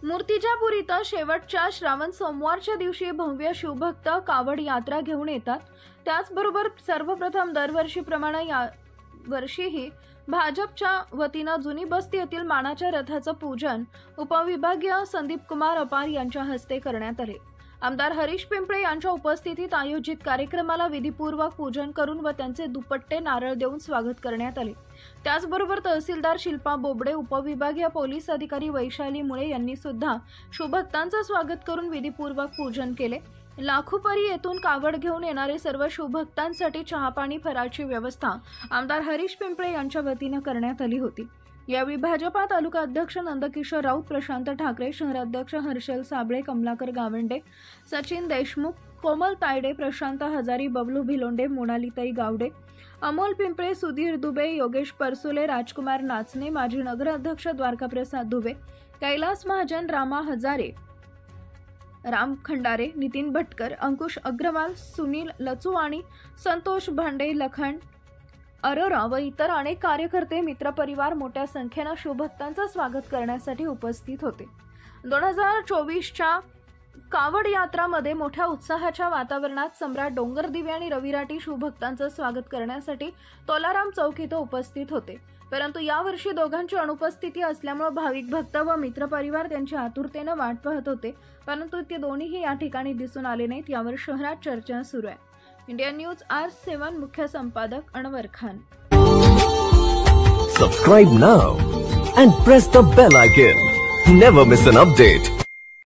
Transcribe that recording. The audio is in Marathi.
मूर्तिजापूर इथं शेवटच्या श्रावण सोमवारच्या दिवशी भव्य शिवभक्त कावड यात्रा घेऊन येतात। त्याचबरोबर सर्वप्रथम दरवर्षीप्रमाणे या वर्षीही भाजपच्या वतीनं जुनी बस्ती येथील मानाच्या रथाचं पूजन उपविभागीय संदीप कुमार अपार यांच्या हस्ते करण्यात आले। आमदार हरीश पिंपळे यांच्या उपस्थितीत आयोजित कार्यक्रमाला विधिपूर्वक पूजन करून व त्यांचे दुपट्टे नारळ देऊन स्वागत करण्यात आले। त्याचबरोबर तहसीलदार शिल्पा बोबडे, उपविभागीय पोलीस अधिकारी वैशाली मुळे यांनी सुद्धा शिवभक्तांचं स्वागत करून विधिपूर्वक पूजन केले। लाखोपरी येथून कावड घेऊन येणारे सर्व शिवभक्तांसाठी चहापाणी फराळची व्यवस्था आमदार हरीश पिंपळे यांच्या वतीने करण्यात आली होती। यावेळी भाजपा तालुका अध्यक्ष नंदकिशोर राऊत, प्रशांत ठाकरे, शहराध्यक्ष हर्षल साबळे, कमलाकर गावंडे, सचिन देशमुख, कोमल तायडे, प्रशांत हजारी, बबलू भिलोंडे, मोनालीताई गावडे, अमोल पिंपळे, सुधीर दुबे, योगेश परसुले, राजकुमार नाचने, माजी नगराध्यक्ष द्वारकाप्रसाद दुबे, कैलास महाजन, रामा हजारे, राम खंडारे, नितीन भटकर, अंकुश अग्रवाल, सुनील लचुवाणी, संतोष भांडे, लखन अरोरा व इतर अनेक कार्यकर्ते, मित्रपरिवार मोठ्या संख्येने शिवभक्तांचं स्वागत करण्यासाठी उपस्थित होते। 2024च्या कावड यात्रामध्ये मोठ्या उत्साहाच्या वातावरणात सम्राट डोंगरदिवे आणि रविराटी शिवभक्तांचं स्वागत करण्यासाठी तोलाराम चौक इथं उपस्थित होते। परंतु यावर्षी दोघांची अनुपस्थिती असल्यामुळे भाविक भक्त व मित्रपरिवार त्यांची आतुरतेने वाट पाहत होते, परंतु ते दोन्हीही या ठिकाणी दिसून आले नाहीत। यावर शहरात चर्चा सुरू आहे। इंडिया न्यूज R7 मुख्य संपादक Anwar Khan. Subscribe now and press the bell icon. Never miss an update.